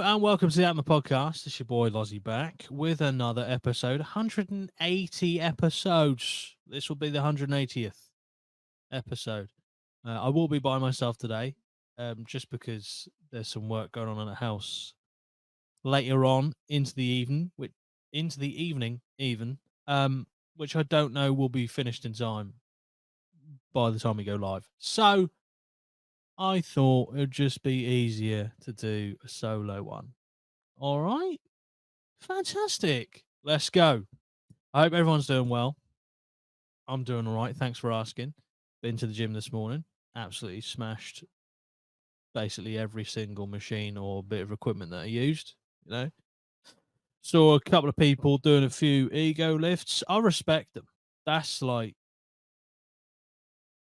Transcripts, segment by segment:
And welcome to the APMA podcast. It's your boy Lozzy back with another episode. 180 episodes. This will be the 180th episode. I will be by myself today, just because there's some work going on in the house later on into the evening, which I don't know will be finished in time by the time we go live. So I thought it would just be easier to do a solo one. All right. Fantastic. Let's go. I hope everyone's doing well. I'm doing all right. Thanks for asking. Been to the gym this morning. Absolutely smashed basically every single machine or bit of equipment that I used. You know, saw a couple of people doing a few ego lifts. I respect them. That's like,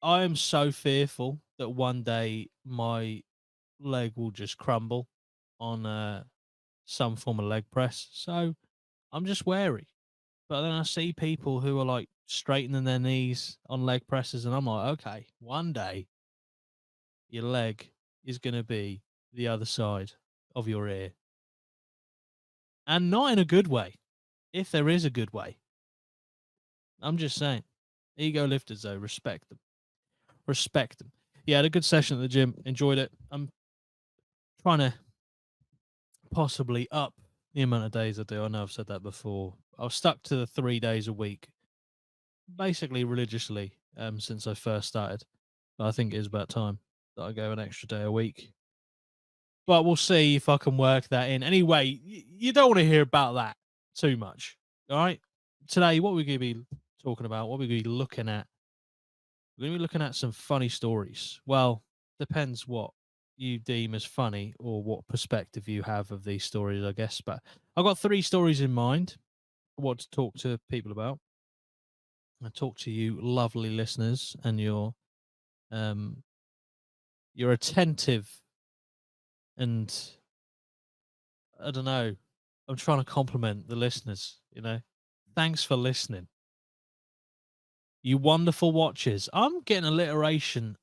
I am so fearful that one day my leg will just crumble on some form of leg press. So I'm just wary. But then I see people who are like straightening their knees on leg presses, and I'm like, okay, one day your leg is going to be the other side of your ear. And not in a good way, if there is a good way. I'm just saying. Ego lifters, though, respect them. Respect them. Yeah, had a good session at the gym. Enjoyed it. I'm trying to possibly up the amount of days I do. I know I've said that before. I was stuck to the 3 days a week, basically religiously, since I first started. But I think it is about time that I go an extra day a week. But we'll see if I can work that in. Anyway, you don't want to hear about that too much. All right. Today, what we're going to be talking about, what we're going to be looking at, we're going to be looking at some funny stories. Well, depends what you deem as funny or what perspective you have of these stories, I guess. But I've got 3 stories in mind I want to talk to people about. I talk to you lovely listeners and um your attentive and I don't know. I'm trying to compliment the listeners, you know. Thanks for listening. You wonderful watchers. I'm getting alliteration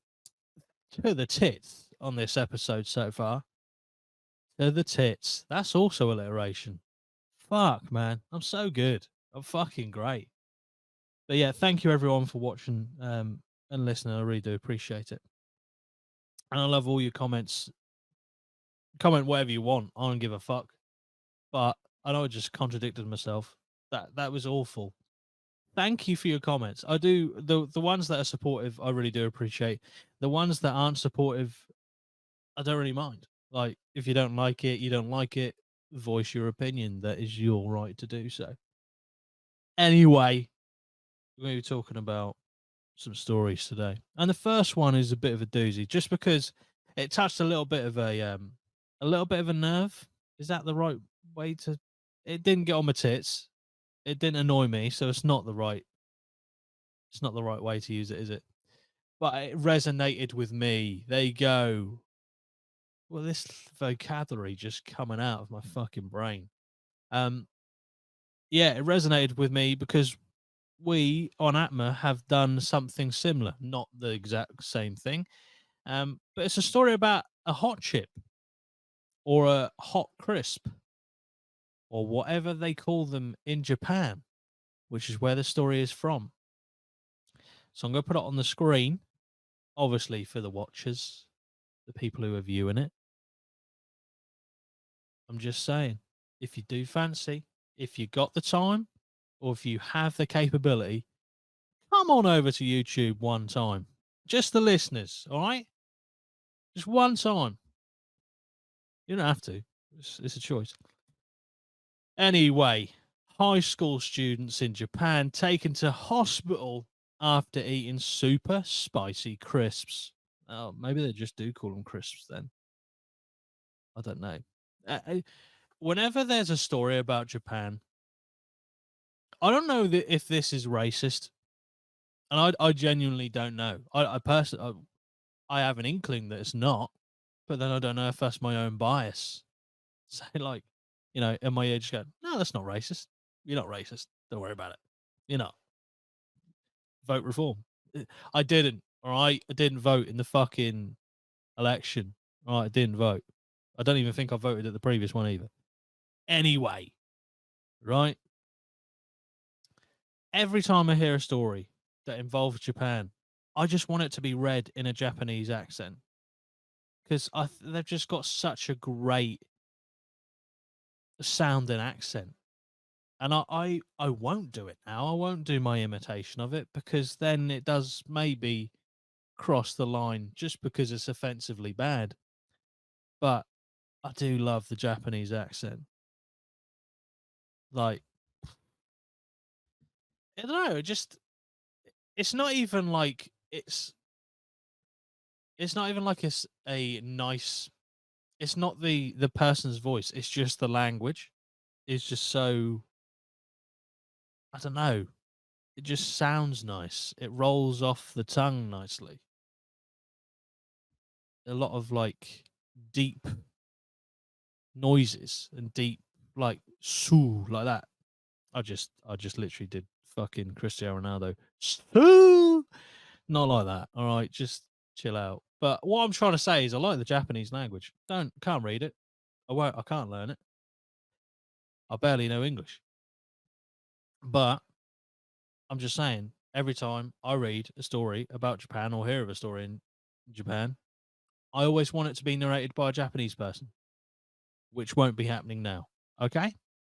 to the tits on this episode so far. To the tits. That's also alliteration. Fuck, man. I'm so good. I'm fucking great. But yeah, thank you everyone for watching and listening. I really do appreciate it. And I love all your comments. Comment whatever you want. I don't give a fuck. But I know I just contradicted myself. That was awful. Thank you for your comments. I do the ones that are supportive, I really do appreciate. The ones that aren't supportive, I don't really mind. Like if you don't like it, you don't like it. Voice your opinion. That is your right to do so. Anyway, we're going to be talking about some stories today, and the first one is a bit of a doozy, just because it touched a little bit of a nerve. Is that the right way to? It didn't get on my tits. It didn't annoy me, so it's not the right. It's not the right way to use it, is it? But it resonated with me. There you go. Well, this vocabulary just coming out of my fucking brain. Um, yeah, it resonated with me because we on APMA have done something similar, not the exact same thing. But it's a story about a hot chip or a hot crisp or whatever they call them in Japan, which is where the story is from. So I'm going to put it on the screen, obviously for the watchers, the people who are viewing it. I'm just saying, if you do fancy, if you got the time, or if you have the capability, come on over to YouTube one time. Just the listeners, all right? Just one time. You don't have to. It's a choice. Anyway, high school students in Japan taken to hospital after eating super spicy crisps. Oh, maybe they just do call them crisps then. I don't know. Whenever there's a story about Japan, I don't know if this is racist, and I genuinely don't know. I personally, I have an inkling that it's not, but then I don't know if that's my own bias. So, like, you know, in my ear, just go, no, that's not racist. You're not racist. Don't worry about it. You're not. Vote reform. I didn't. All right, I didn't vote in the fucking election. All right, I didn't vote. I don't even think I voted at the previous one either. Anyway, right? Every time I hear a story that involves Japan, I just want it to be read in a Japanese accent because they've just got such a great sounding accent. And I won't do it now. I won't do my imitation of it because then it does maybe cross the line just because it's offensively bad. But I do love the Japanese accent. Like, I don't know, it's not even like it's not even like it's a nice it's not the person's voice, it's just the language. It's just so I don't know. It just sounds nice. It rolls off the tongue nicely. A lot of like deep noises and deep like soo like that. I just literally did fucking Cristiano Ronaldo. Soo! Not like that. All right, just chill out. But what I'm trying to say is I like the Japanese language. Can't read it. I can't learn it. I barely know English. But I'm just saying, every time I read a story about Japan or hear of a story in Japan, I always want it to be narrated by a Japanese person, which won't be happening now. Okay?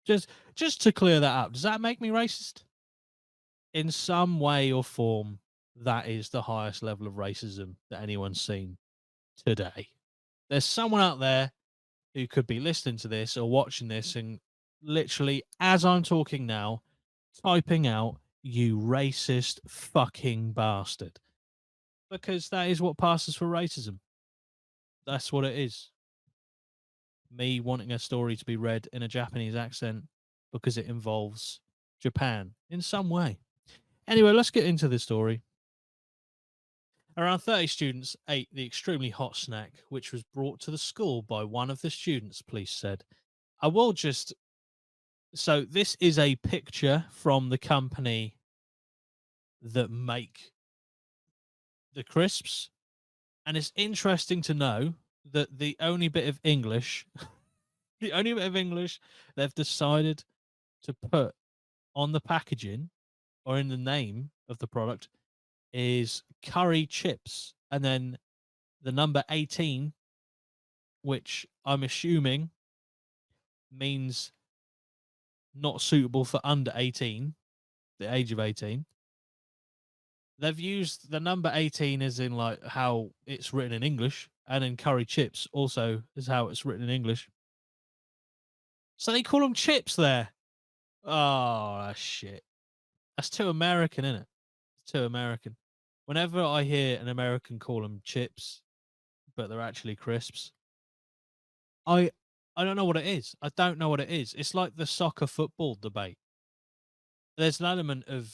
Just just to clear that up. Does that make me racist? In some way or form, that is the highest level of racism that anyone's seen today. There's someone out there who could be listening to this or watching this and literally, as I'm talking now, typing out, you racist fucking bastard. Because that is what passes for racism. That's what it is. Me wanting a story to be read in a Japanese accent because it involves Japan in some way. Anyway, let's get into the story. Around 30 students ate the extremely hot snack, which was brought to the school by one of the students, police said. I will just. So, this is a picture from the company that make the crisps. And it's interesting to know that the only bit of English, the only bit of English they've decided to put on the packaging or in the name of the product is curry chips. And then the number 18, which I'm assuming means not suitable for under 18, the age of 18. They've used the number 18 as in like how it's written in English, and then curry chips also is how it's written in English. So they call them chips there. Oh, that's shit. That's too American, isn't it? It's too American. Whenever I hear an American call them chips, but they're actually crisps, I I don't know what it is. I don't know what it is. It's like the soccer football debate. There's an element of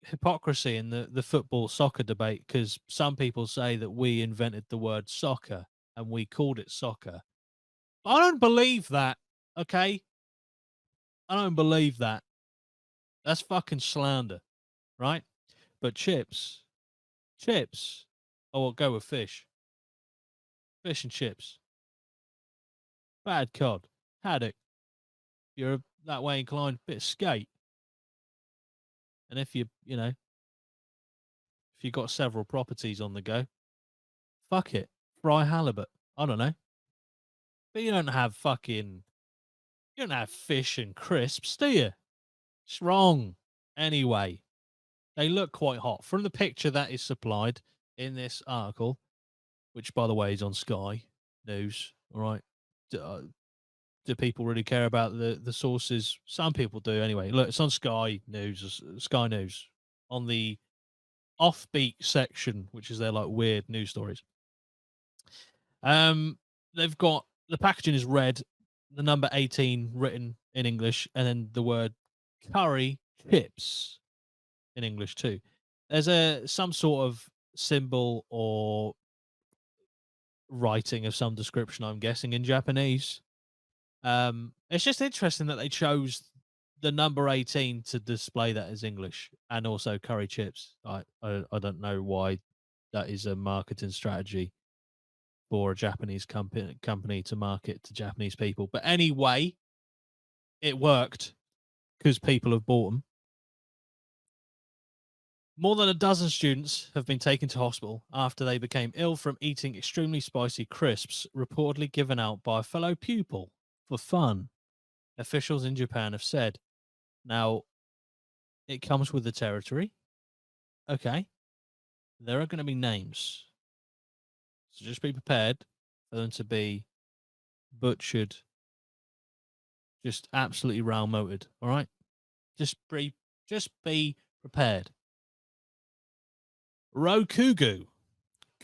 hypocrisy in the football soccer debate because some people say that we invented the word soccer and we called it soccer. I don't believe that. Okay, I don't believe that. That's fucking slander, right? But chips. Oh, I'll go with fish and chips. Bad cod, haddock. You're that way inclined, bit of skate. And if if you got several properties on the go, fuck it, fry halibut. I don't know. But you don't have fish and crisps, do you? It's wrong. Anyway, they look quite hot. From the picture that is supplied in this article, which by the way is on Sky News, all right. Do people really care about the sources? Some people do anyway. Look, it's on Sky News, Sky News, on the offbeat section, which is their like weird news stories. They've got the packaging is red, the number 18 written in English, and then the word curry chips in English too. There's some sort of symbol or writing of some description, I'm guessing, in Japanese. It's just interesting that they chose the number 18 to display that as English and also curry chips. I don't know why that is a marketing strategy for a Japanese company to market to Japanese people. But anyway, it worked because people have bought them. More than a dozen students have been taken to hospital after they became ill from eating extremely spicy crisps reportedly given out by a fellow pupil for fun, officials in Japan have said. Now, it comes with the territory. Okay. There are going to be names. So just be prepared for them to be butchered, just absolutely rail motored. All right. Just be prepared. Rokugu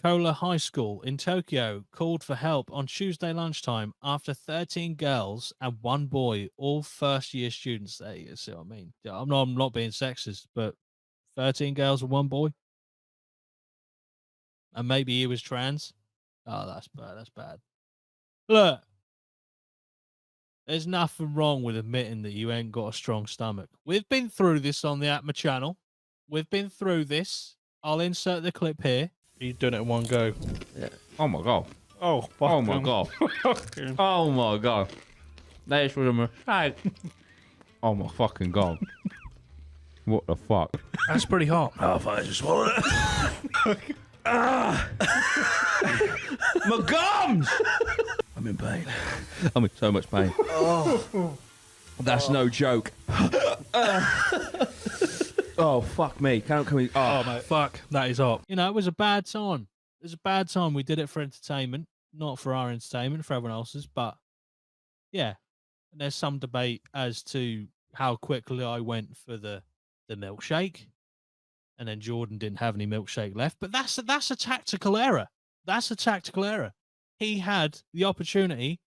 Kola High School in Tokyo called for help on Tuesday lunchtime after 13 girls and one boy, all first-year students. There you see what I mean. I'm not being sexist, but 13 girls and one boy, and maybe he was trans. Oh, that's bad. That's bad. Look, there's nothing wrong with admitting that you ain't got a strong stomach. We've been through this on the APMA channel. We've been through this. I'll insert the clip here. You've done it in one go. Yeah. Oh my god. Oh, fuck Oh my god. Oh my god. That was a mistake. Oh my fucking god. What the fuck? That's pretty hot. Oh, if I just swallowed it. My gums! I'm in pain. I'm in so much pain. Oh. That's no joke. Oh, fuck me. Can we... Oh, mate. Fuck. That is hot. You know, it was a bad time. It was a bad time. We did it for entertainment, not for our entertainment, for everyone else's. But yeah, there's some debate as to how quickly I went for the milkshake, and then Jordan didn't have any milkshake left. But that's a tactical error. That's a tactical error. He had the opportunity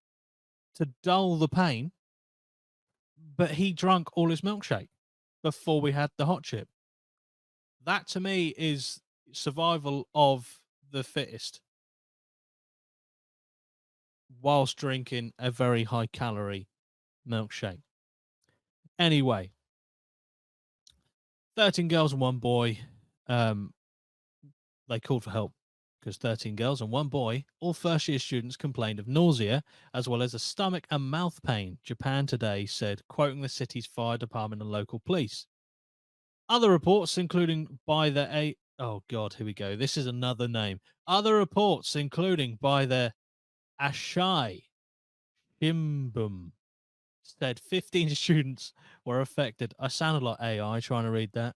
to dull the pain, but he drank all his milkshake before we had the hot chip. That to me is survival of the fittest whilst drinking a very high calorie milkshake. Anyway, 13 girls and one boy. They called for help because 13 girls and one boy, all first year students, complained of nausea as well as a stomach and mouth pain, Japan Today said, quoting the city's fire department and local police. Other reports, including by the oh god, here we go. This is another name. Other reports, including by the Ashai Shimbum, said 15 students were affected. I sounded like AI trying to read that.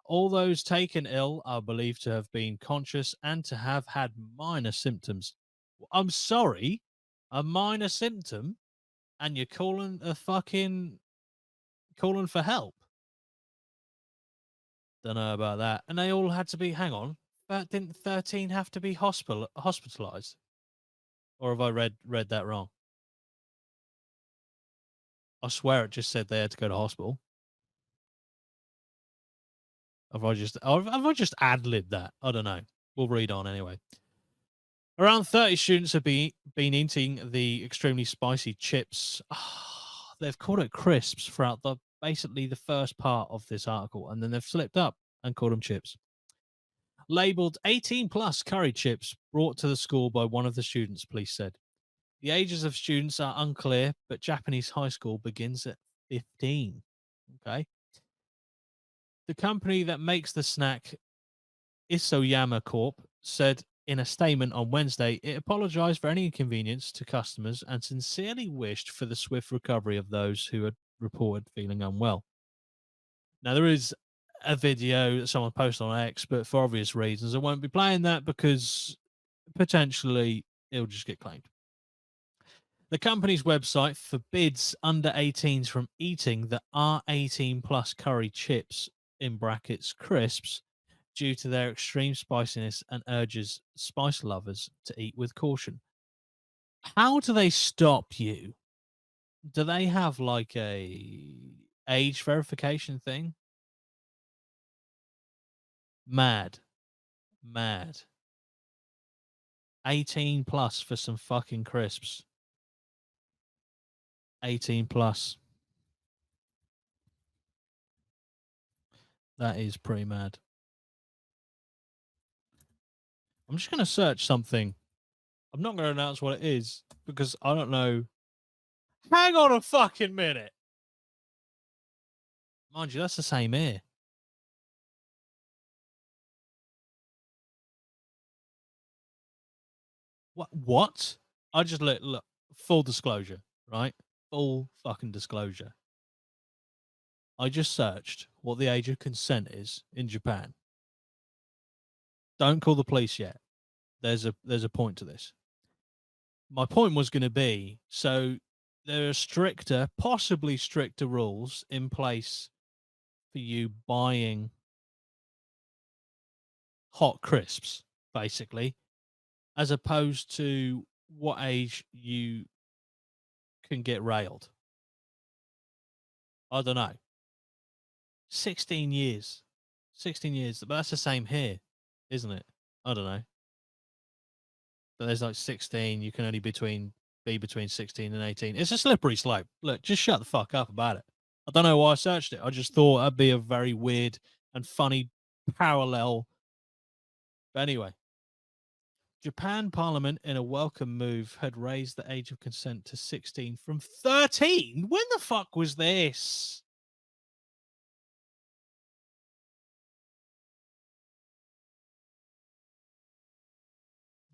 All those taken ill are believed to have been conscious and to have had minor symptoms. I'm sorry, a minor symptom, and you're calling for help. Don't know about that. And they all had to be. Hang on, didn't 13 have to be hospitalized? Or have I read that wrong? I swear it just said they had to go to hospital. Have I just ad-libbed that? I don't know. We'll read on anyway. Around 30 students have been eating the extremely spicy chips. They've called it crisps throughout basically the first part of this article, and then they've slipped up and called them chips. Labeled 18 plus curry chips brought to the school by one of the students, police said. The ages of students are unclear, but Japanese high school begins at 15. Okay. The company that makes the snack, Isoyama Corp, said in a statement on Wednesday it apologized for any inconvenience to customers and sincerely wished for the swift recovery of those who had reported feeling unwell. Now, there is a video that someone posted on X, but for obvious reasons, I won't be playing that because potentially it'll just get claimed. The company's website forbids under 18s from eating the R18 plus curry chips, in brackets crisps, due to their extreme spiciness and urges spice lovers to eat with caution. How do they stop you? Do they have like a age verification thing? Mad. 18 plus for some fucking crisps. 18 plus. That is pretty mad. I'm just going to search something I'm not going to announce what it is because I don't know. Hang on a fucking minute. Mind you, that's the same here. What? I just look, full disclosure, right? Full fucking disclosure. I just searched what the age of consent is in Japan. Don't call the police yet. There's a point to this. My point was going to be, so there are stricter, possibly stricter rules in place for you buying hot crisps, basically, as opposed to what age you can get railed. I don't know. 16 years. 16 years. But that's the same here, isn't it? I don't know. But there's like 16. You can only be between 16 and 18. It's a slippery slope. Look, just shut the fuck up about it. I don't know why I searched it. I just thought that'd be a very weird and funny parallel. But anyway, Japan Parliament, in a welcome move, had raised the age of consent to 16 from 13. When the fuck was this?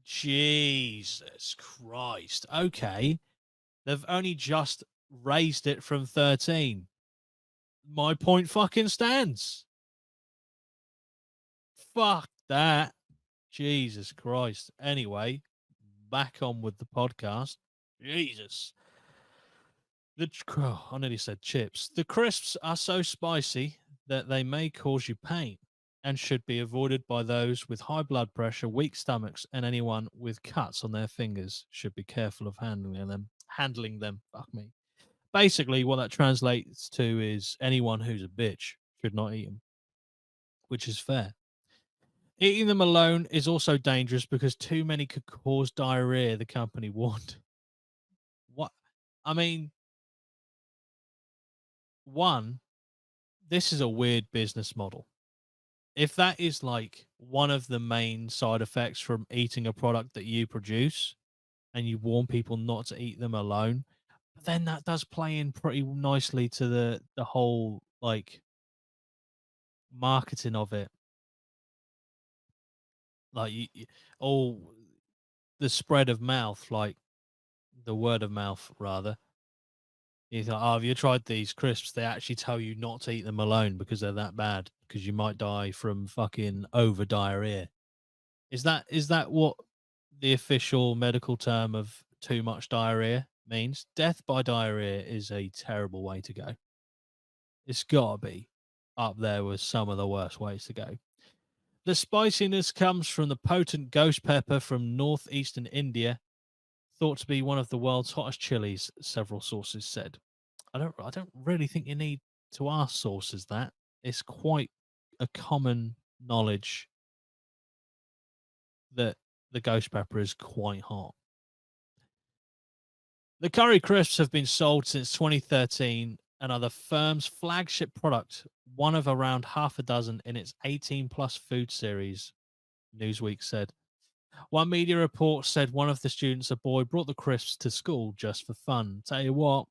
Jesus Christ. Okay. They've only just raised it from 13. My point fucking stands. Fuck that. Jesus Christ. Anyway, back on with the podcast. Jesus. I nearly said chips. The crisps are so spicy that they may cause you pain and should be avoided by those with high blood pressure, weak stomachs, and anyone with cuts on their fingers should be careful of handling them. Fuck me. Basically, what that translates to is anyone who's a bitch should not eat them, which is fair. Eating them alone is also dangerous because too many could cause diarrhea, the company warned. What? I mean, one, this is a weird business model. If that is like one of the main side effects from eating a product that you produce and you warn people not to eat them alone, then that does play in pretty nicely to the whole like marketing of it. Like all the spread of mouth, like the word of mouth rather. You thought, oh, have you tried these crisps? They actually tell you not to eat them alone because they're that bad because you might die from fucking over diarrhea. Is that what the official medical term of too much diarrhea means? Death by diarrhea is a terrible way to go. It's got to be up there with some of the worst ways to go. The spiciness comes from the potent ghost pepper from northeastern India, thought to be one of the world's hottest chilies, several sources said. I don't really think you need to ask sources that. It's quite a common knowledge that the ghost pepper is quite hot. The curry crisps have been sold since 2013 and are the firm's flagship product, one of around half a dozen in its 18 plus food series, Newsweek said. One media report said one of the students, a boy, brought the crisps to school just for fun. Tell you what,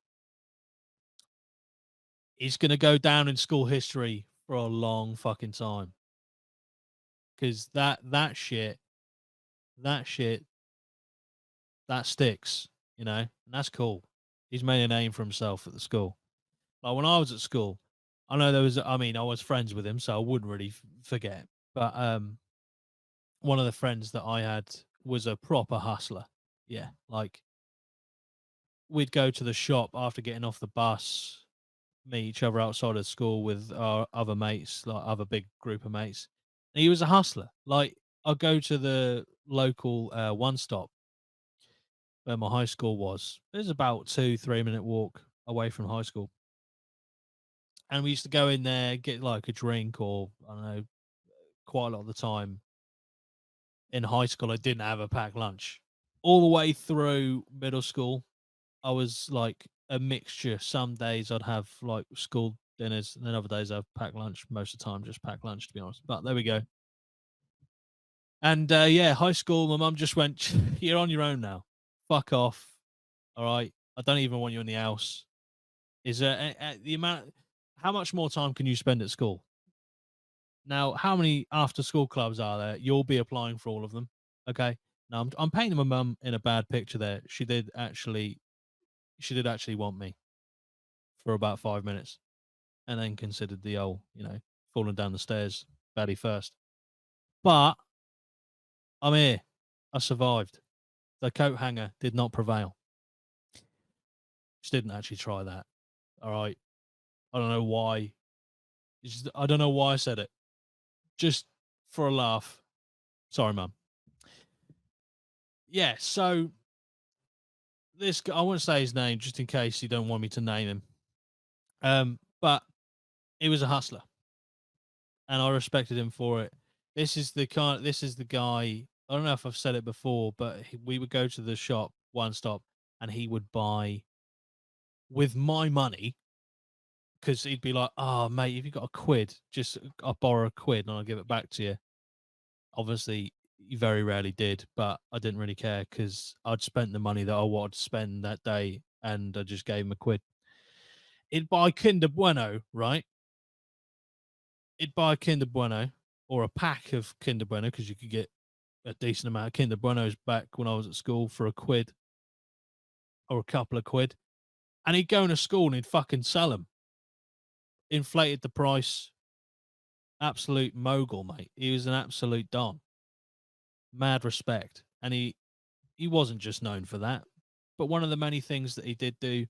he's going to go down in school history for a long fucking time. Because that shit, that sticks, and that's cool. He's made a name for himself at the school. Like when I was at school, I know I was friends with him, so I wouldn't really forget. But one of the friends that I had was a proper hustler. Yeah, like we'd go to the shop after getting off the bus, meet each other outside of school with our other mates, like other big group of mates. And he was a hustler. Like I'd go to the local one stop where my high school was. It was about 2-3 minute walk away from high school. And we used to go in there, get like a drink or I don't know, quite a lot of the time in high school I didn't have a packed lunch. All the way through middle school, I was like a mixture. Some days I'd have like school dinners, and then other days I'd pack lunch. Most of the time, just pack lunch, to be honest. But there we go. And yeah, high school, my mum just went, "You're on your own now. Fuck off. All right. I don't even want you in the house." Is the amount? How much more time can you spend at school? Now, how many after school clubs are there? You'll be applying for all of them. Okay. Now I'm painting my mum in a bad picture there. She did actually want me for about 5 minutes, and then considered the old, falling down the stairs, baddie first. But I'm here. I survived. The coat hanger did not prevail. She didn't actually try that. All right. I don't know why. I don't know why I said it. Just for a laugh. Sorry, mum. Yeah. So this guy, I won't say his name just in case you don't want me to name him. But he was a hustler, and I respected him for it. This is the guy. I don't know if I've said it before, but we would go to the shop, One Stop, and he would buy with my money, because he'd be like, "Oh, mate, if you got a quid, just I'll borrow a quid and I'll give it back to you." Obviously, he very rarely did, but I didn't really care because I'd spent the money that I wanted to spend that day, and I just gave him a quid. He'd buy Kinder Bueno, right? He'd buy a Kinder Bueno or a pack of Kinder Bueno, because you could get a decent amount of Kinder Buenos back when I was at school for a quid or a couple of quid. And he'd go into school and he'd fucking sell them. Inflated the price. Absolute mogul, mate. He was an absolute don. Mad respect. And he wasn't just known for that. But one of the many things that he did do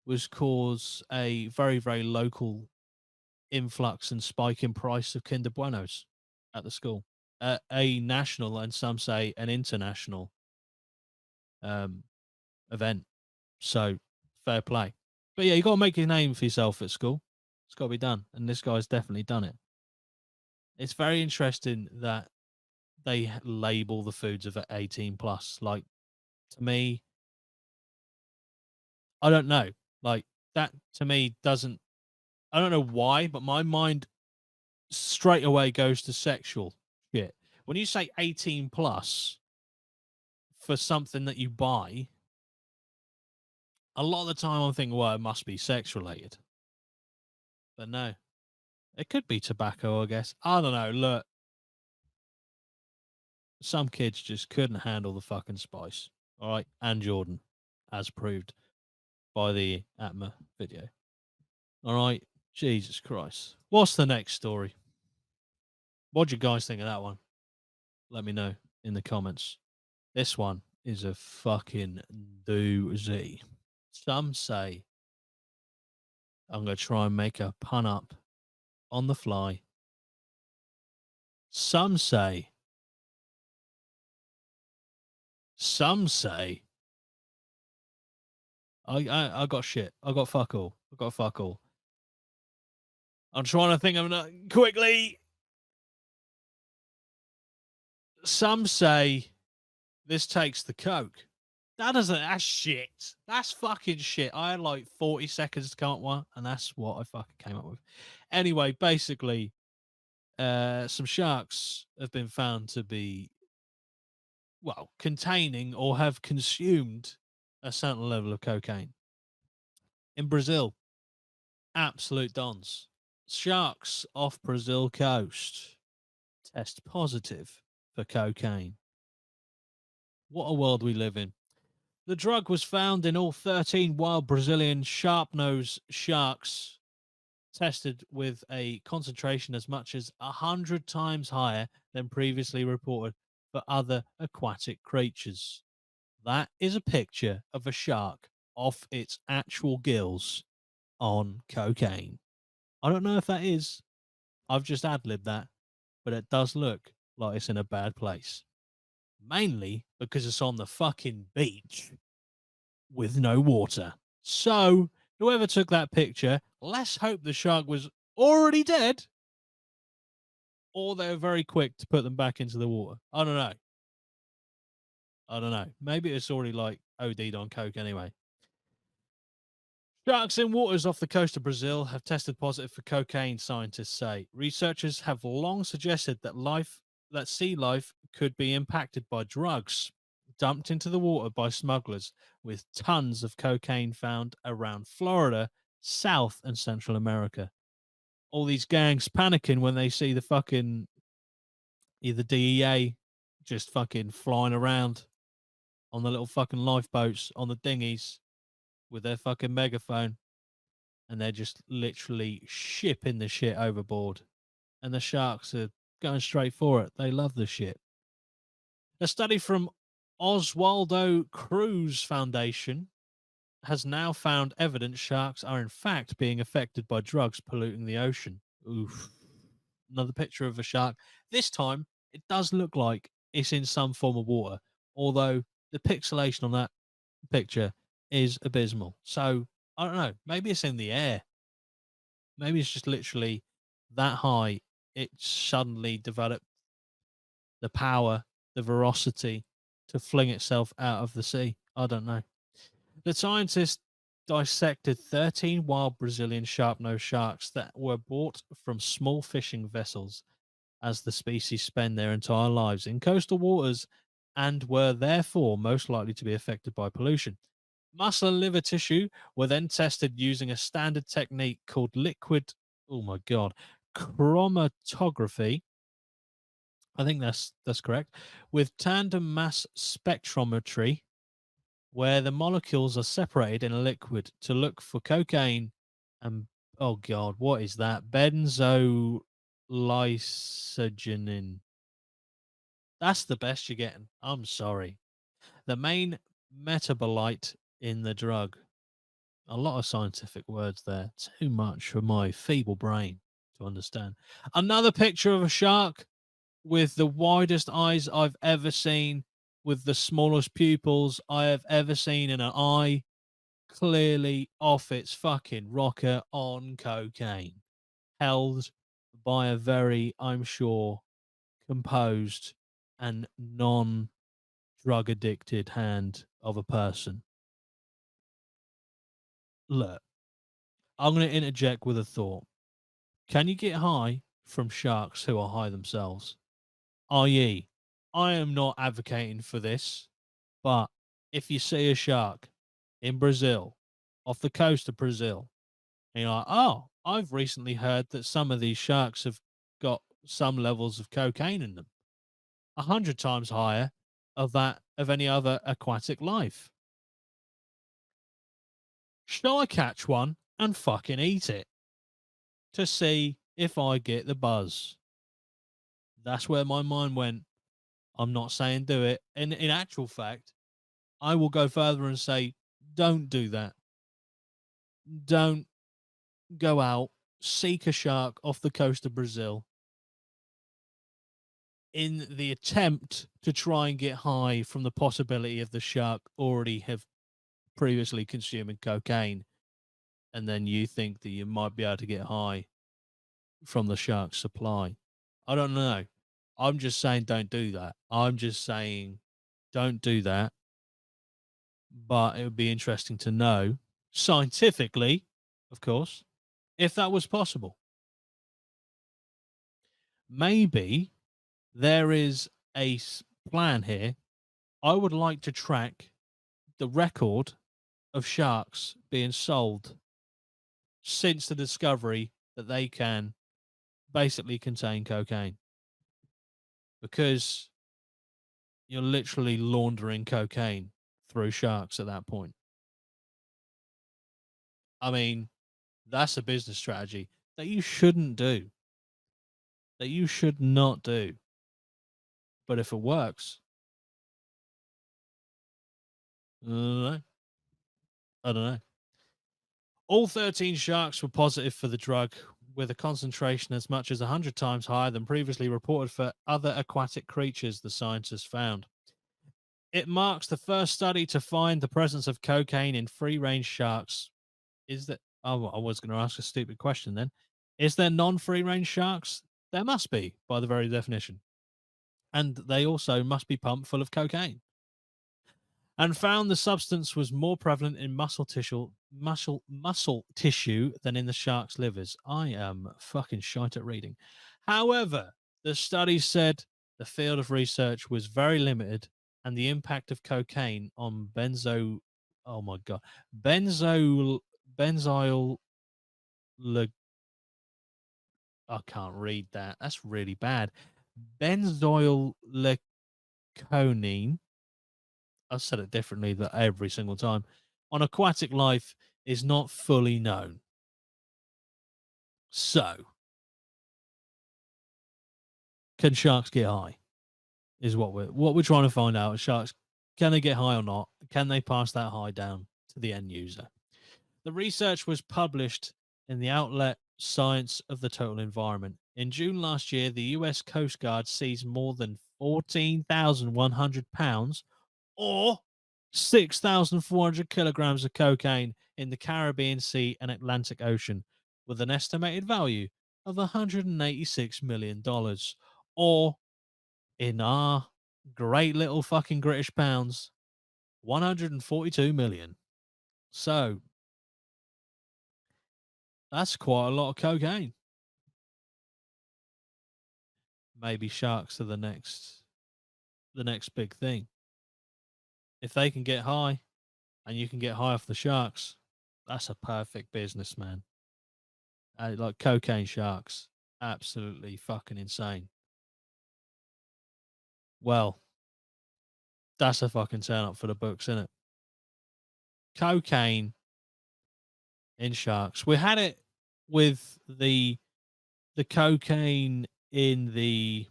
was cause a very, very local influx and spike in price of Kinder Buenos at the school. A national, and some say an international event. So fair play. But yeah, you got to make a name for yourself at school. It's got to be done. And this guy's definitely done it. It's very interesting that they label the foods of 18 plus. Like, to me, I don't know. Like, that to me doesn't, I don't know why, but my mind straight away goes to sexual shit. When you say 18 plus for something that you buy, a lot of the time I'm thinking, well, it must be sex related. But no, it could be tobacco, I guess. I don't know. Look, some kids just couldn't handle the fucking spice. All right. And Jordan, as proved by the APMA video. All right. Jesus Christ. What's the next story? What do you guys think of that one? Let me know in the comments. This one is a fucking doozy. Some say, I'm going to try and make a pun up on the fly. Some say I got shit. I got fuck all. I got fuck all. I'm trying to think of it quickly. Some say this takes the coke. That doesn't. That's shit. That's fucking shit. I had like 40 seconds to come up with one, and that's what I fucking came up with. Anyway, basically, some sharks have been found to be, well, containing or have consumed a certain level of cocaine in Brazil. Absolute dons. Sharks off Brazil coast test positive for cocaine. What a world we live in. The drug was found in all 13 wild Brazilian sharp-nosed sharks, tested with a concentration as much as 100 times higher than previously reported for other aquatic creatures. That is a picture of a shark off its actual gills on cocaine. I don't know if that is. I've just ad-libbed that, but it does look like it's in a bad place. Mainly because it's on the fucking beach with no water. So, whoever took that picture, let's hope the shark was already dead, or they were very quick to put them back into the water. I don't know. I don't know. Maybe it's already like OD'd on coke anyway. Sharks in waters off the coast of Brazil have tested positive for cocaine, scientists say. Researchers have long suggested that life that sea life could be impacted by drugs dumped into the water by smugglers, with tons of cocaine found around Florida, South and Central America. All these gangs panicking when they see the fucking either DEA just fucking flying around on the little fucking lifeboats on the dinghies with their fucking megaphone, and they're just literally shipping the shit overboard. And the sharks are going straight for it. They love the shit. A study from Oswaldo Cruz Foundation has now found evidence sharks are in fact being affected by drugs polluting the ocean. Oof. Another picture of a shark. This time, it does look like it's in some form of water, although the pixelation on that picture is abysmal. So, I don't know. Maybe it's in the air. Maybe it's just literally that high. It suddenly developed the power, the veracity to fling itself out of the sea. I don't know. The scientists dissected 13 wild Brazilian sharp-nosed sharks that were bought from small fishing vessels as the species spend their entire lives in coastal waters and were therefore most likely to be affected by pollution. Muscle and liver tissue were then tested using a standard technique called liquid, oh my God, chromatography. I think that's correct. With tandem mass spectrometry, where the molecules are separated in a liquid to look for cocaine and oh God, what is that? Benzolysogenin. That's the best you're getting. I'm sorry. The main metabolite in the drug. A lot of scientific words there. Too much for my feeble brain to understand. Another picture of a shark with the widest eyes I've ever seen, with the smallest pupils I have ever seen in an eye, clearly off its fucking rocker on cocaine, held by a very, I'm sure, composed and non drug addicted hand of a person. Look, I'm going to interject with a thought. Can you get high from sharks who are high themselves? I.e., I am not advocating for this, but if you see a shark in Brazil, off the coast of Brazil, and you're like, oh, I've recently heard that some of these sharks have got some levels of cocaine in them, 100 times higher of that of any other aquatic life. Shall I catch one and fucking eat it to see if I get the buzz? That's where my mind went. I'm not saying do it. In actual fact, I will go further and say, don't do that. Don't go out, seek a shark off the coast of Brazil in the attempt to try and get high from the possibility of the shark already have previously consuming cocaine. And then you think that you might be able to get high from the shark's supply. I don't know. I'm just saying don't do that. I'm just saying don't do that. But it would be interesting to know, scientifically, of course, if that was possible. Maybe there is a plan here. I would like to track the record of sharks being sold since the discovery that they can basically contain cocaine, because you're literally laundering cocaine through sharks at that point. I mean, that's a business strategy that you shouldn't do, that you should not do. But if it works, I don't know. I don't know. All 13 sharks were positive for the drug, with a concentration as much as 100 times higher than previously reported for other aquatic creatures, the scientists found. It marks the first study to find the presence of cocaine in free-range sharks. Is that? Oh, I was going to ask a stupid question then. Is there non-free-range sharks? There must be, by the very definition. And they also must be pumped full of cocaine. And found the substance was more prevalent in muscle tissue than in the shark's livers. I am fucking shite at reading. However, the study said The field of research was very limited, and the impact of cocaine on oh my god, benzyl I can't read that. That's really bad. Benzoyl leconine. I've said it differently that every single time. On aquatic life is not fully known. So, can sharks get high? Is what we're trying to find out. Sharks, can they get high or not? Can they pass that high down to the end user? The research was published in the outlet Science of the Total Environment. In June last year, the US Coast Guard seized more than 14,100 pounds or 6,400 kilograms of cocaine in the Caribbean Sea and Atlantic Ocean, with an estimated value of $186 million, or in our great little fucking British pounds, 142 million. So that's quite a lot of cocaine. Maybe sharks are the next big thing. If they can get high and you can get high off the sharks, that's a perfect business, man. Like cocaine sharks, absolutely fucking insane. Well, that's a fucking turn up for the books, isn't it? Cocaine in sharks. We had it with the cocaine in the,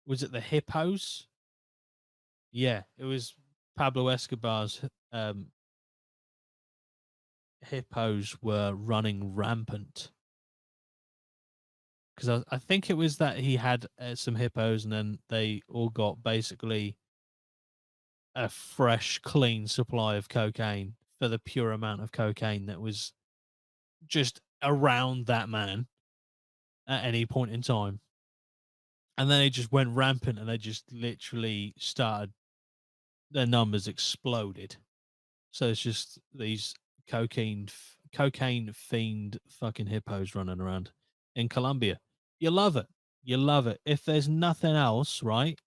was it the hippos? Yeah, it was Pablo Escobar's hippos were running rampant because I think it was that he had some hippos and then they all got basically a fresh, clean supply of cocaine for the pure amount of cocaine that was just around that man at any point in time. And then they just went rampant and they just literally started, their numbers exploded. So it's just these cocaine fiend fucking hippos running around in Colombia. You love it. You love it. If there's nothing else, right?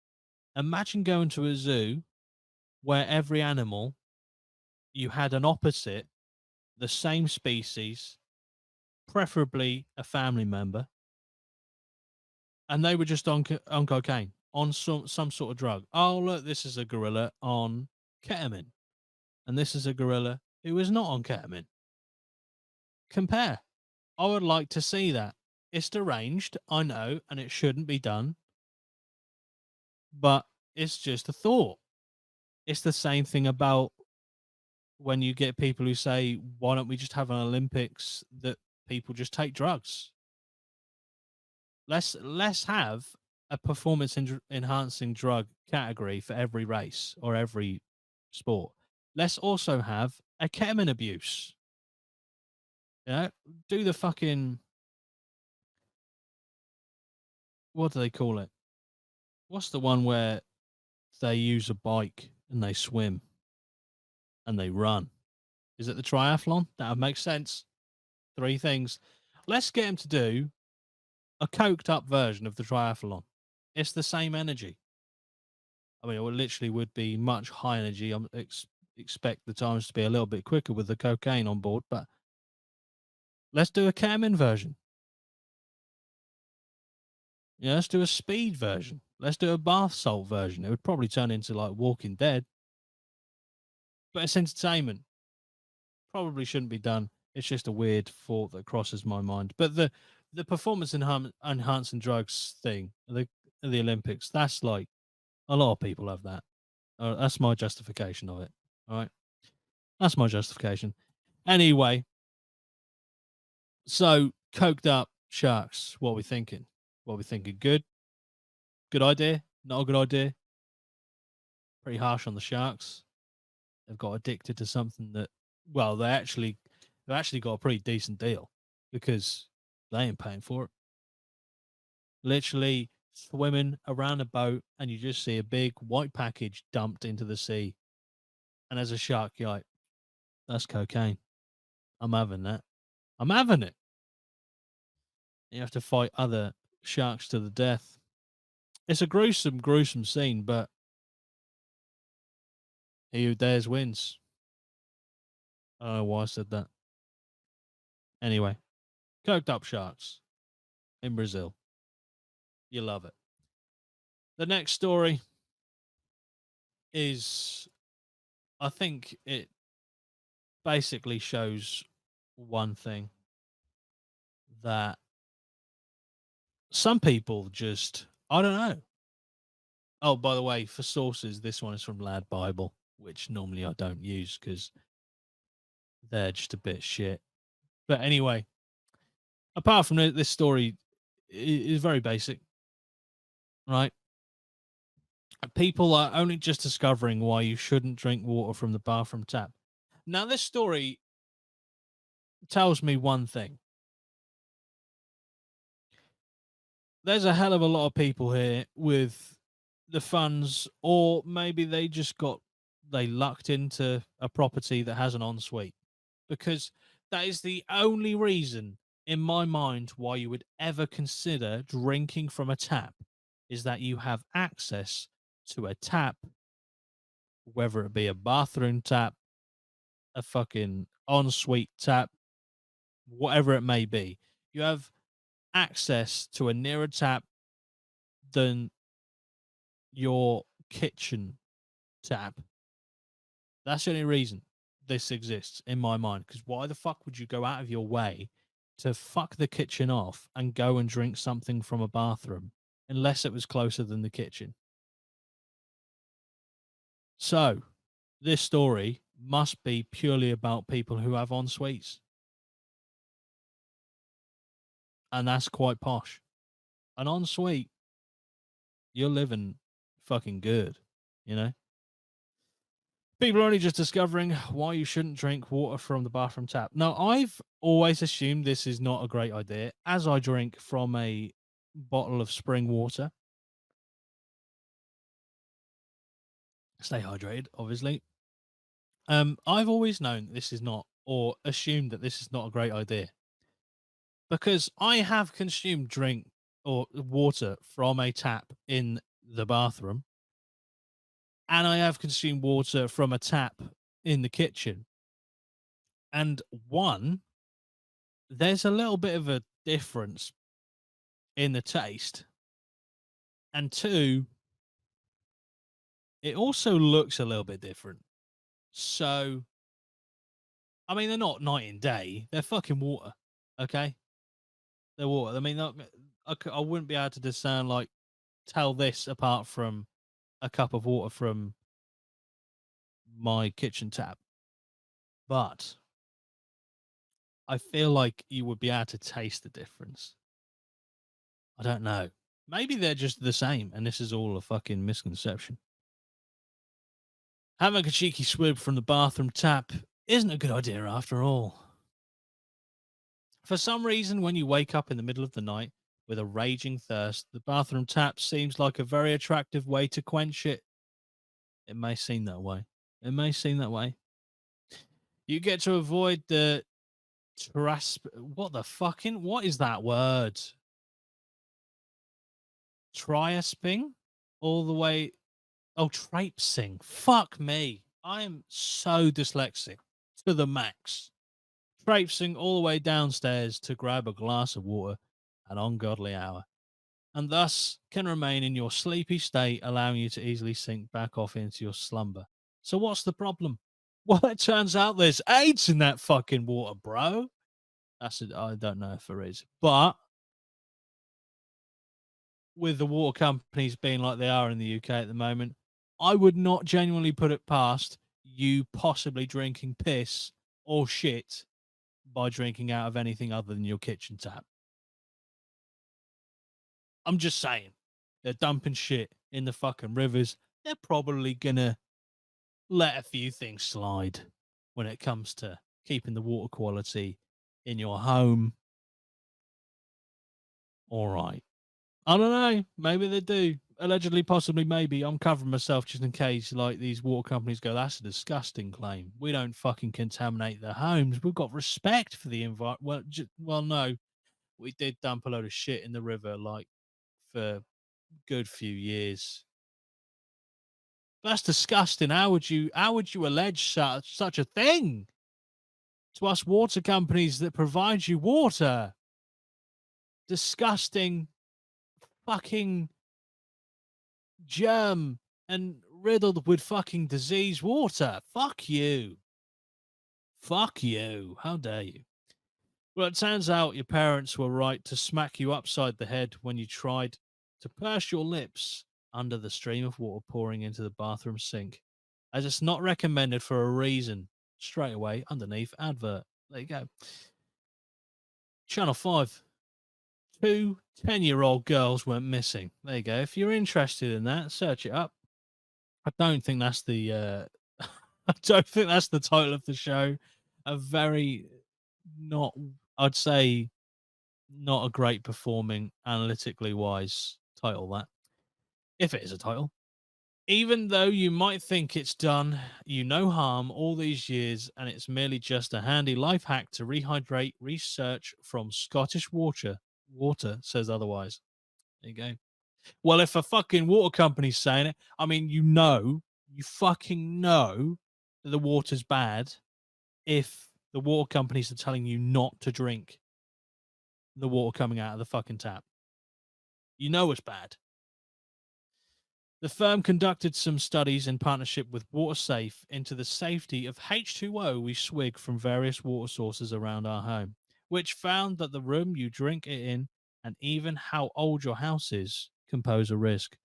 Imagine going to a zoo where every animal you had an opposite, the same species, preferably a family member, and they were just on cocaine, on some sort of drug. Oh, look, this is a gorilla on ketamine, and this is a gorilla who is not on ketamine. Compare. I would like to see that. It's deranged, I know, and it shouldn't be done, but it's just a thought. It's the same thing about when you get people who say, why don't we just have an Olympics that people just take drugs? Let's have a performance enhancing drug category for every race or every sport. Let's also have a ketamine abuse. Do the fucking, what do they call it? What's the one where they use a bike and they swim and they run? Is it the triathlon? That would make sense. 3 things. Let's get him to do a coked up version of the triathlon. It's the same energy. I mean, it literally would be much high energy. I expect the times to be a little bit quicker with the cocaine on board, but let's do a ketamine version. Yeah, let's do a speed version. Let's do a bath salt version. It would probably turn into like Walking Dead, but it's entertainment. Probably shouldn't be done. It's just a weird thought that crosses my mind. But the performance enhancing drugs thing, the Olympics, that's like a lot of people have that. That's my justification of it. All right, that's my justification. Anyway, so coked up sharks. What are we thinking? What are we thinking? Good. Good idea. Not a good idea. Pretty harsh on the sharks. They've got addicted to something that, well, they've actually got a pretty decent deal because they ain't paying for it. Literally swimming around a boat and you just see a big white package dumped into the sea. And as a shark, you're like, that's cocaine. I'm having that. I'm having it. You have to fight other sharks to the death. It's a gruesome, gruesome scene, but he who dares wins. I don't know why I said that. Anyway, coked up sharks in Brazil. You love it. The next story is, I think it basically shows one thing, that some people just, I don't know. Oh, by the way, for sources, this one is from Lad Bible, which normally I don't use because they're just a bit shit. But anyway, apart from this story is very basic, right? People are only just discovering why you shouldn't drink water from the bathroom tap. Now, this story tells me one thing. There's a hell of a lot of people here with the funds, or maybe they lucked into a property that has an ensuite, because that is the only reason in my mind why you would ever consider drinking from a tap, is that you have access to a tap, whether it be a bathroom tap, a fucking ensuite tap, whatever it may be. You have access to a nearer tap than your kitchen tap. That's the only reason this exists in my mind. Because why the fuck would you go out of your way to fuck the kitchen off and go and drink something from a bathroom unless it was closer than the kitchen? So, this story must be purely about people who have en suites. And that's quite posh. An ensuite, you're living fucking good, you know? People are only just discovering why you shouldn't drink water from the bathroom tap. Now, I've always assumed this is not a great idea, as I drink from a bottle of spring water. Stay hydrated, obviously. I've always known that this is not, or assumed that this is not a great idea, because I have consumed drink or water from a tap in the bathroom, and I have consumed water from a tap in the kitchen. And one, there's a little bit of a difference in the taste. And two, it also looks a little bit different. So, I mean, they're not night and day. They're fucking water. Okay? They're water. I mean, I wouldn't be able to discern, like, tell this apart from a cup of water from my kitchen tap. But I feel like you would be able to taste the difference. I don't know. Maybe they're just the same, and this is all a fucking misconception. Having a cheeky swig from the bathroom tap isn't a good idea after all. For some reason, when you wake up in the middle of the night with a raging thirst, the bathroom tap seems like a very attractive way to quench it. It may seem that way. It may seem that way. You get to avoid the what the fucking, what is that word? Triasping? All the way. Oh, traipsing. Fuck me. I am so dyslexic to the max. Traipsing all the way downstairs to grab a glass of water at an ungodly hour, and thus can remain in your sleepy state, allowing you to easily sink back off into your slumber. So what's the problem? Well, it turns out there's AIDS in that fucking water, bro. I don't know if there is, but with the water companies being like they are in the UK at the moment, I would not genuinely put it past you possibly drinking piss or shit by drinking out of anything other than your kitchen tap. I'm just saying, they're dumping shit in the fucking rivers. They're probably gonna let a few things slide when it comes to keeping the water quality in your home. All right. I don't know. Maybe they do. Allegedly, possibly, maybe. I'm covering myself just in case, like, these water companies go, that's a disgusting claim. We don't fucking contaminate their homes. We've got respect for the environment. Well, no, we did dump a load of shit in the river, like, for good few years. That's disgusting. How would you allege such a thing to us water companies that provide you water? Disgusting, fucking germ and riddled with fucking disease water. Fuck you. Fuck you. How dare you? Well, it turns out your parents were right to smack you upside the head when you tried to purse your lips under the stream of water pouring into the bathroom sink, as it's not recommended for a reason. Straight away underneath advert. There you go. Channel 5. 2 10-year-old girls went missing. There you go. If you're interested in that, search it up. I don't think that's the I don't think that's the title of the show. A very not, I'd say, not a great performing, analytically wise title, that. If it is a title. Even though you might think it's done you no harm all these years and it's merely just a handy life hack to rehydrate, research from Scottish water says otherwise. There you go. Well, if a fucking water company's saying it, I mean, you fucking know that the water's bad if the water companies are telling you not to drink the water coming out of the fucking tap. You know it's bad. The firm conducted some studies in partnership with WaterSafe into the safety of H2O we swig from various water sources around our home, which found that the room you drink it in and even how old your house is can pose a risk.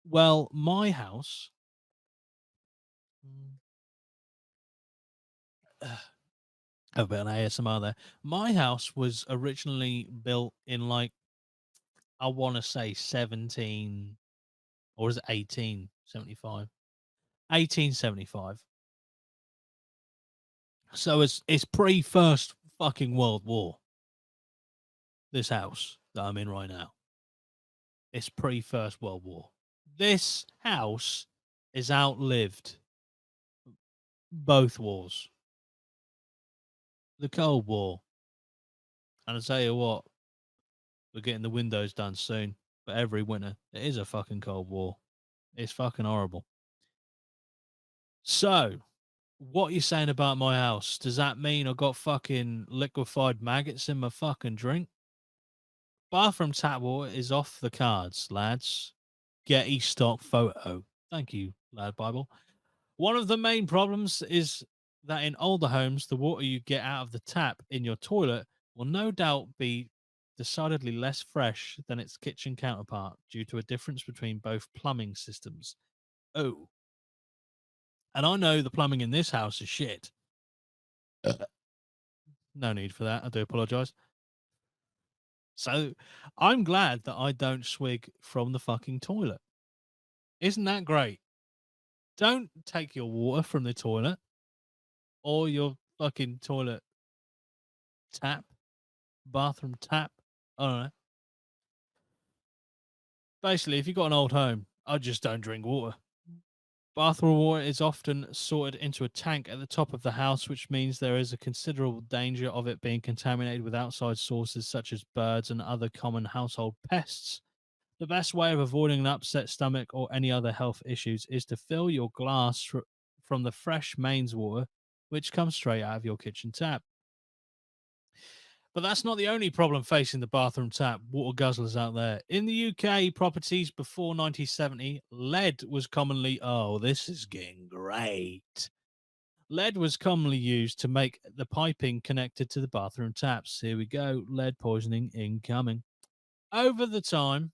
Well, my house. A bit of ASMR there. My house was originally built in, like, I want to say 17, or is it 1875? 1875. So it's pre first fucking World War. This house that I'm in right now. It's pre First World War. This house is outlived both wars. The Cold War. And I tell you what, we're getting the windows done soon. But every winter, it is a fucking Cold War. It's fucking horrible. So, what are you saying about my house? Does that mean I got fucking liquefied maggots in my fucking drink? Bathroom tap water is off the cards, lads. Getty stock photo. Thank you, Lad Bible. One of the main problems is that in older homes, the water you get out of the tap in your toilet will no doubt be decidedly less fresh than its kitchen counterpart due to a difference between both plumbing systems. Oh. And I know the plumbing in this house is shit. No need for that. I do apologize. So I'm glad that I don't swig from the fucking toilet. Isn't that great? Don't take your water from the toilet or your fucking toilet tap, bathroom tap. I don't know. Basically, if you've got an old home, I just don't drink water. Bathroom water is often sorted into a tank at the top of the house, which means there is a considerable danger of it being contaminated with outside sources such as birds and other common household pests. The best way of avoiding an upset stomach or any other health issues is to fill your glass from the fresh mains water, which comes straight out of your kitchen tap. But that's not the only problem facing the bathroom tap, water guzzlers out there. In the UK, properties before 1970, lead was commonly, oh, this is getting great. Lead was commonly used to make the piping connected to the bathroom taps. Here we go, lead poisoning incoming. Over time,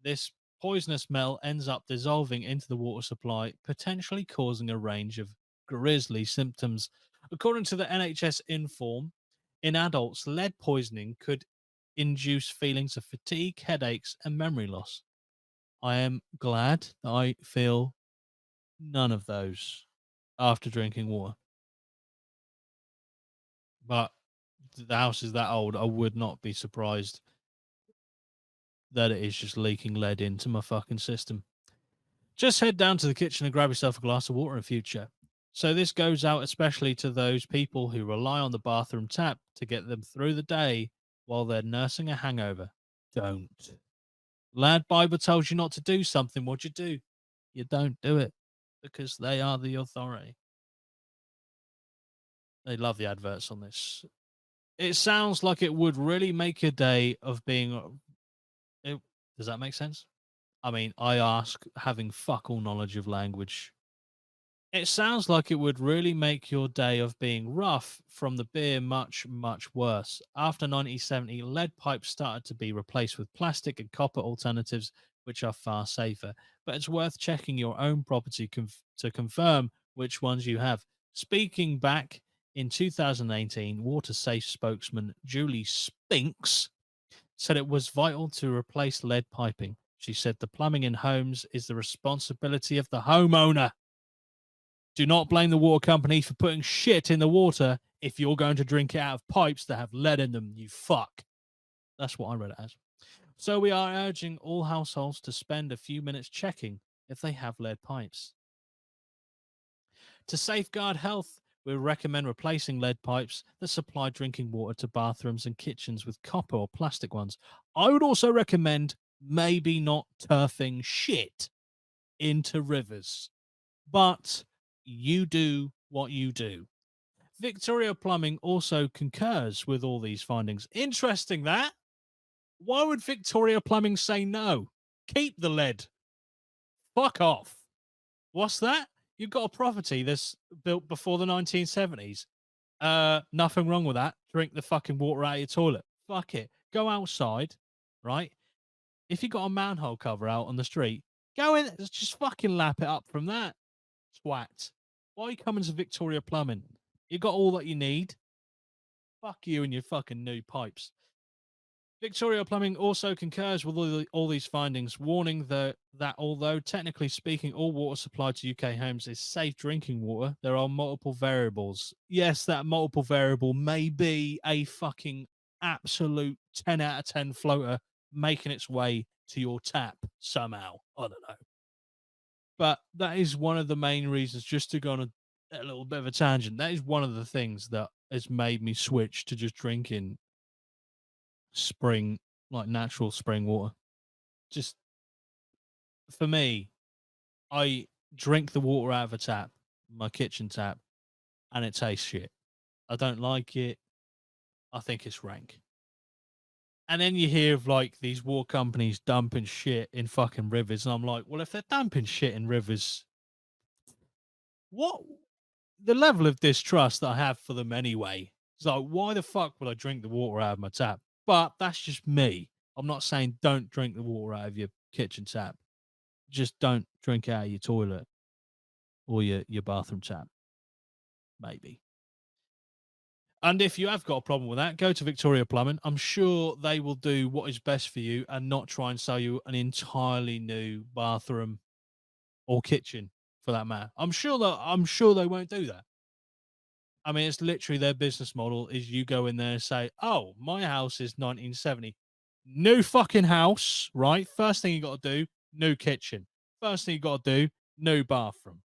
this poisonous metal ends up dissolving into the water supply, potentially causing a range of grisly symptoms. According to the NHS Inform, in adults, lead poisoning could induce feelings of fatigue, headaches, and memory loss. I am glad that I feel none of those after drinking water. But the house is that old, I would not be surprised that it is just leaking lead into my fucking system. Just head down to the kitchen and grab yourself a glass of water in future. So this goes out especially to those people who rely on the bathroom tap to get them through the day while they're nursing a hangover. Don't. Lad Bible tells you not to do something. What you do? You don't do it because they are the authority. They love the adverts on this. It sounds like it would really make a day of being. Does that make sense? I mean, I ask, having fuck all knowledge of language. It sounds like it would really make your day of being rough from the beer much, much worse. After 1970, lead pipes started to be replaced with plastic and copper alternatives, which are far safer. But it's worth checking your own property to confirm which ones you have. Speaking back in 2018, Water Safe spokesman Julie Spinks said it was vital to replace lead piping. She said the plumbing in homes is the responsibility of the homeowner. Do not blame the water company for putting shit in the water if you're going to drink it out of pipes that have lead in them, you fuck. That's what I read it as. So we are urging all households to spend a few minutes checking if they have lead pipes. To safeguard health, we recommend replacing lead pipes that supply drinking water to bathrooms and kitchens with copper or plastic ones. I would also recommend maybe not turfing shit into rivers, but you do what you do. Victoria Plumbing also concurs with all these findings. Interesting that. Why would Victoria Plumbing say no? Keep the lead. Fuck off. What's that? You've got a property that's built before the 1970s. Nothing wrong with that. Drink the fucking water out of your toilet. Fuck it. Go outside, right? If you got a manhole cover out on the street, go in, just fucking lap it up from that. Twat. Why are you coming to Victoria Plumbing? You got all that you need. Fuck you and your fucking new pipes. Victoria Plumbing also concurs with all these findings, warning that although technically speaking, all water supplied to UK homes is safe drinking water, there are multiple variables. Yes, that multiple variable may be a fucking absolute 10 out of 10 floater making its way to your tap somehow. I don't know. But that is one of the main reasons, just to go on a little bit of a tangent, that is one of the things that has made me switch to just drinking spring, like natural spring water. Just for me, I drink the water out of a tap, my kitchen tap, and it tastes shit. I don't like it. I think it's rank. And then you hear of like these water companies dumping shit in fucking rivers, and I'm like, well, if they're dumping shit in rivers, what the level of distrust that I have for them anyway? It's like, why the fuck would I drink the water out of my tap? But that's just me. I'm not saying don't drink the water out of your kitchen tap. Just don't drink out of your toilet or your bathroom tap, maybe. And if you have got a problem with that, go to Victoria Plumbing. I'm sure they will do what is best for you and not try and sell you an entirely new bathroom or kitchen for that matter. I'm sure they won't do that. I mean, it's literally their business model is you go in there and say, "Oh, my house is 1970. New fucking house, right? First thing you got to do, new kitchen. First thing you got to do, new bathroom.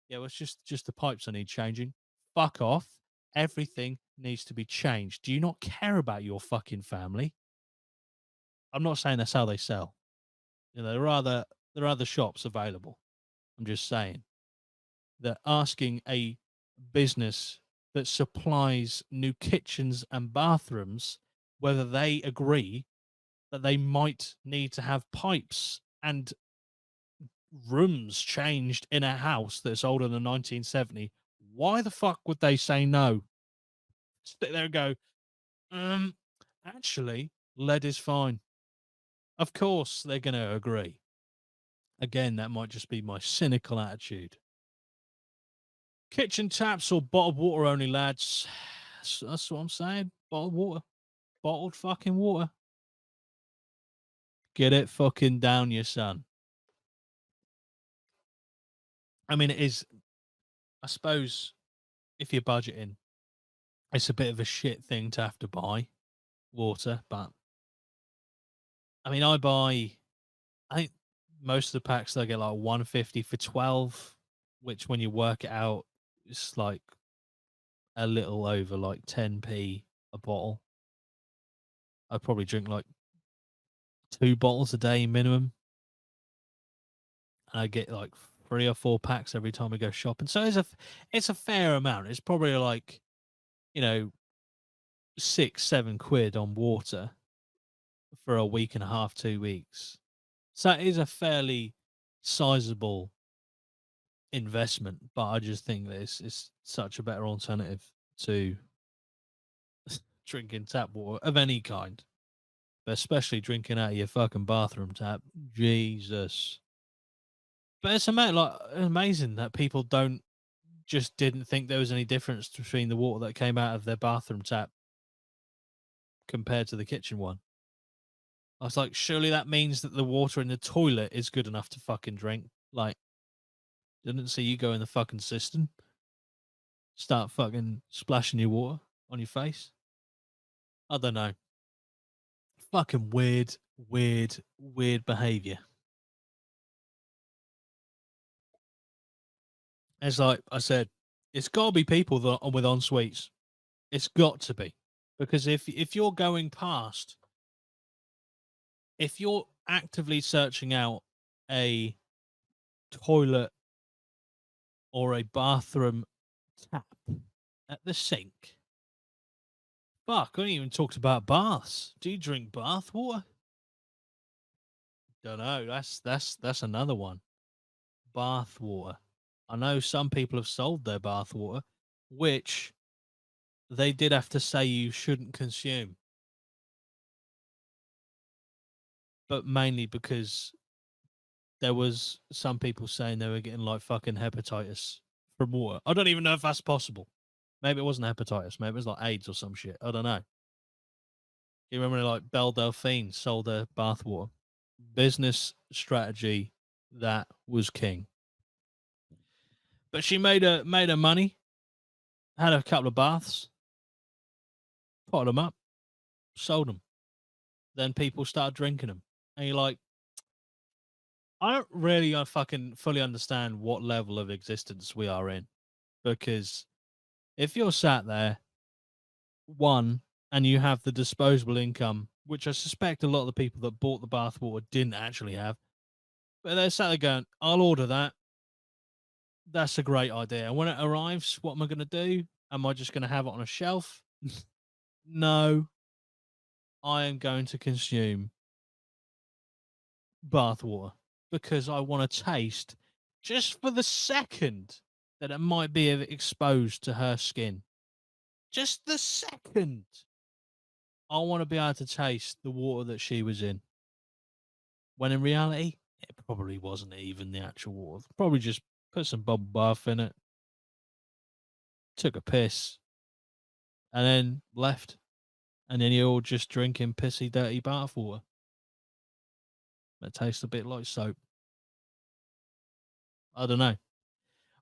Yeah, well, it's just the pipes I need changing. Fuck off. Everything needs to be changed. Do you not care about your fucking family? I'm not saying that's how they sell. You know, there are other shops available. I'm just saying that asking a business that supplies new kitchens and bathrooms whether they agree that they might need to have pipes and rooms changed in a house that's older than 1970, why the fuck would they say no? Sit there and go, um, actually, lead is fine. Of course, they're going to agree. Again, that might just be my cynical attitude. Kitchen taps or bottled water only, lads. That's what I'm saying. Bottled water. Bottled fucking water. Get it fucking down, your son. I mean, it is, I suppose, if you're budgeting, it's a bit of a shit thing to have to buy water, but I mean, I think most of the packs they get like 150 for 12, which when you work it out, it's like a little over like 10p a bottle. I'd probably drink like 2 bottles a day minimum. And I get like 3 or 4 packs every time I go shopping. So it's a fair amount. It's probably like, you know, 6-7 quid on water for a week and a half, 2 weeks. So it is a fairly sizable investment, but I just think that it's such a better alternative to drinking tap water of any kind, but especially drinking out of your fucking bathroom tap. Jesus. But it's amazing that people didn't think there was any difference between the water that came out of their bathroom tap compared to the kitchen one. I was like, surely that means that the water in the toilet is good enough to fucking drink. Like, didn't see you go in the fucking cistern, start fucking splashing your water on your face. I don't know. Fucking weird behavior. It's like I said, it's got to be people that are with en suites. It's got to be, because if you're going past, if you're actively searching out a toilet or a bathroom tap at the sink, fuck, I haven't even talked about baths. Do you drink bath water? Don't know. That's another one. Bath water. I know some people have sold their bath water, which they did have to say you shouldn't consume, but mainly because there was some people saying they were getting like fucking hepatitis from water. I don't even know if that's possible. Maybe it wasn't hepatitis. Maybe it was like AIDS or some shit. I don't know. You remember like Belle Delphine sold her bath water? Business strategy that was king. But she made her money, had a couple of baths, potted them up, sold them. Then people started drinking them. And you're like, I don't really fucking fully understand what level of existence we are in. Because if you're sat there, one, and you have the disposable income, which I suspect a lot of the people that bought the bathwater didn't actually have, but they're sat there going, I'll order that. That's a great idea. And when it arrives, what am I going to do? Am I just going to have it on a shelf? No, I am going to consume bathwater because I want to taste, just for the second that it might be exposed to her skin. Just the second. I want to be able to taste the water that she was in. When in reality, it probably wasn't even the actual water. Probably just put some bubble bath in it, took a piss, and then left. And then you're all just drinking pissy, dirty bath water. That tastes a bit like soap. I don't know.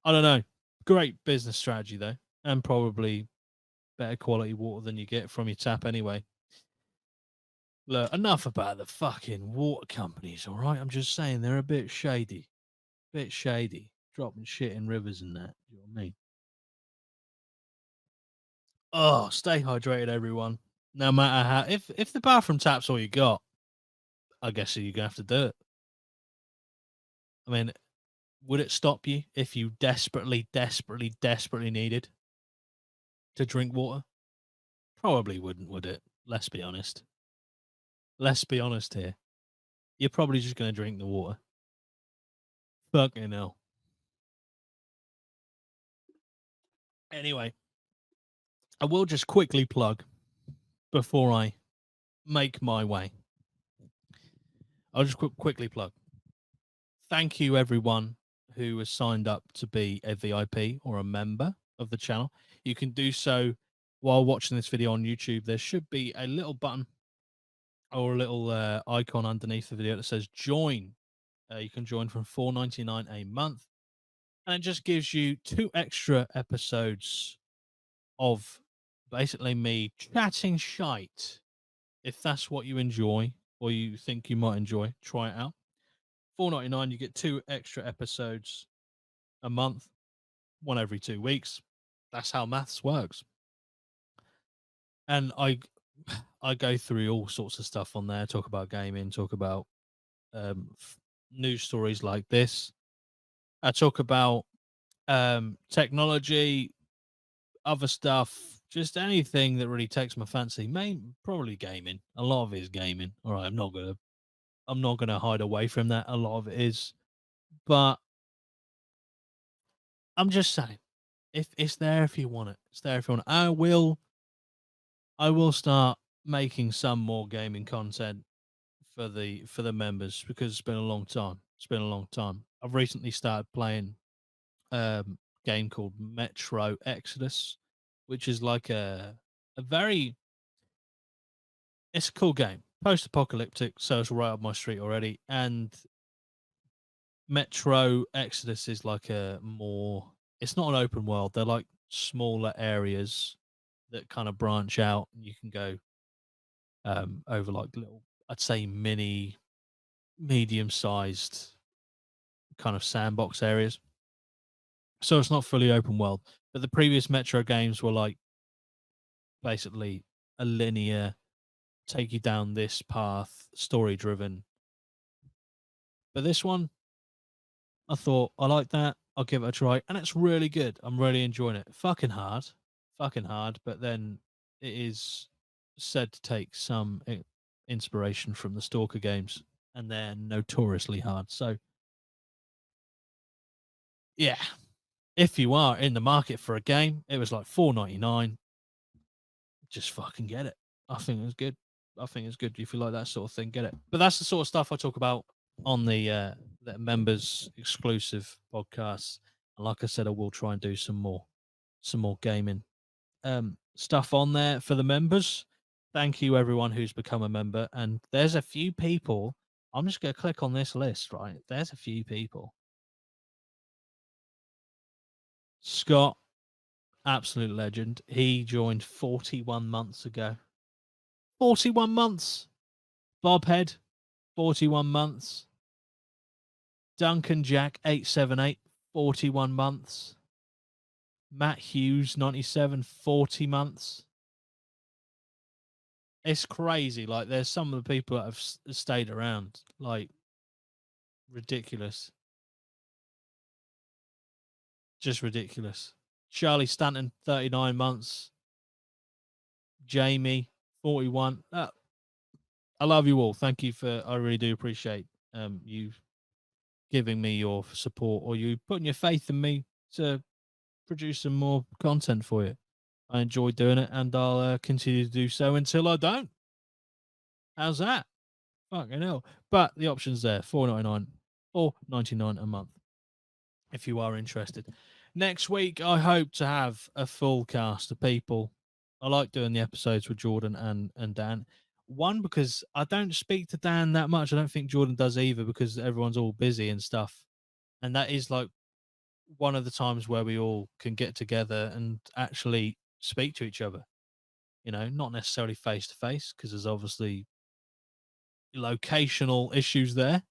I don't know. Great business strategy, though. And probably better quality water than you get from your tap anyway. Look, enough about the fucking water companies, all right? I'm just saying they're a bit shady. Bit shady. Dropping shit in rivers and that. You know what I mean? Oh, stay hydrated, everyone. No matter how, if the bathroom tap's all you got, I guess you're gonna have to do it. I mean, would it stop you if you desperately needed to drink water? Probably wouldn't, would it? Let's be honest. Let's be honest here. You're probably just gonna drink the water. Fucking hell. Anyway, I will just quickly plug before I make my way. I'll just quickly plug. Thank you, everyone who has signed up to be a VIP or a member of the channel. You can do so while watching this video on YouTube. There should be a little button or a little icon underneath the video that says join. You can join from $4.99 a month, and it just gives you 2 extra episodes of basically me chatting shite. If that's what you enjoy or you think you might enjoy, try it out. $4.99, you get 2 extra episodes a month, one every 2 weeks. That's how maths works. And I I go through all sorts of stuff on there, talk about gaming, talk about news stories like this. I talk about technology, other stuff, just anything that really takes my fancy. Probably gaming. A lot of it is gaming. All right, I'm not gonna hide away from that. A lot of it is, but I'm just saying, if it's there, if you want it, it's there if you want it. I will start making some more gaming content for the members because it's been a long time. It's been a long time. I've recently started playing game called Metro Exodus, which is like a very it's a cool game. Post apocalyptic, so it's right up my street already. And Metro Exodus is like a more it's not an open world. They're like smaller areas that kind of branch out and you can go over like little I'd say medium sized kind of sandbox areas. So it's not fully open world. But the previous Metro games were like basically a linear take you down this path, story driven. But this one, I thought I like that. I'll give it a try, and it's really good. I'm really enjoying it. Fucking hard. But then it is said to take some inspiration from the Stalker games, and they're notoriously hard. So yeah, if you are in the market for a game, it was like $4.99. Just fucking get it. I think it's good. I think it's good if you like that sort of thing. Get it. But that's the sort of stuff I talk about on the members exclusive podcasts. And like I said, I will try and do some more gaming stuff on there for the members. Thank you everyone who's become a member. And there's a few people. I'm just gonna click on this list, right? There's a few people. Scott, absolute legend. He joined 41 months ago. 41 months. Bob Head, 41 months. Duncan Jack, 878, 41 months. Matt Hughes, 97, 40 months. It's crazy. Like, there's some of the people that have stayed around. Like, ridiculous. Just ridiculous. Charlie Stanton, 39 months. Jamie, 41. I love you all. Thank you I really do appreciate you giving me your support or you putting your faith in me to produce some more content for you. I enjoy doing it and I'll continue to do so until I don't. How's that? Fucking hell. But the option's there, $4.99 or $99 a month if you are interested. Next week, I hope to have a full cast of people. I like doing the episodes with Jordan and Dan. One, because I don't speak to Dan that much. I don't think Jordan does either because everyone's all busy and stuff. And that is like one of the times where we all can get together and actually speak to each other. You know, not necessarily face to face because there's obviously locational issues there.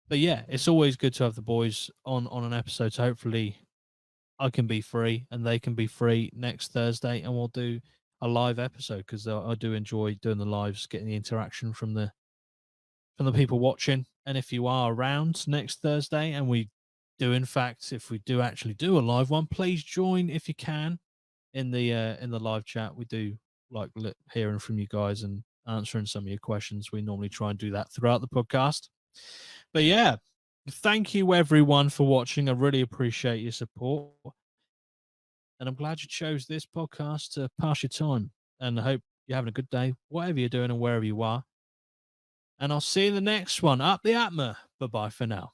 But yeah, it's always good to have the boys on an episode. So hopefully I can be free and they can be free next Thursday and we'll do a live episode because I do enjoy doing the lives, getting the interaction from the people watching. And if you are around next Thursday and we do in fact, if we do actually do a live one, please join if you can in the live chat. We do like hearing from you guys and answering some of your questions. We normally try and do that throughout the podcast. But yeah, thank you everyone for watching. I really appreciate your support. And I'm glad you chose this podcast to pass your time. And I hope you're having a good day, whatever you're doing and wherever you are. And I'll see you in the next one. Up the APMA. Bye bye for now.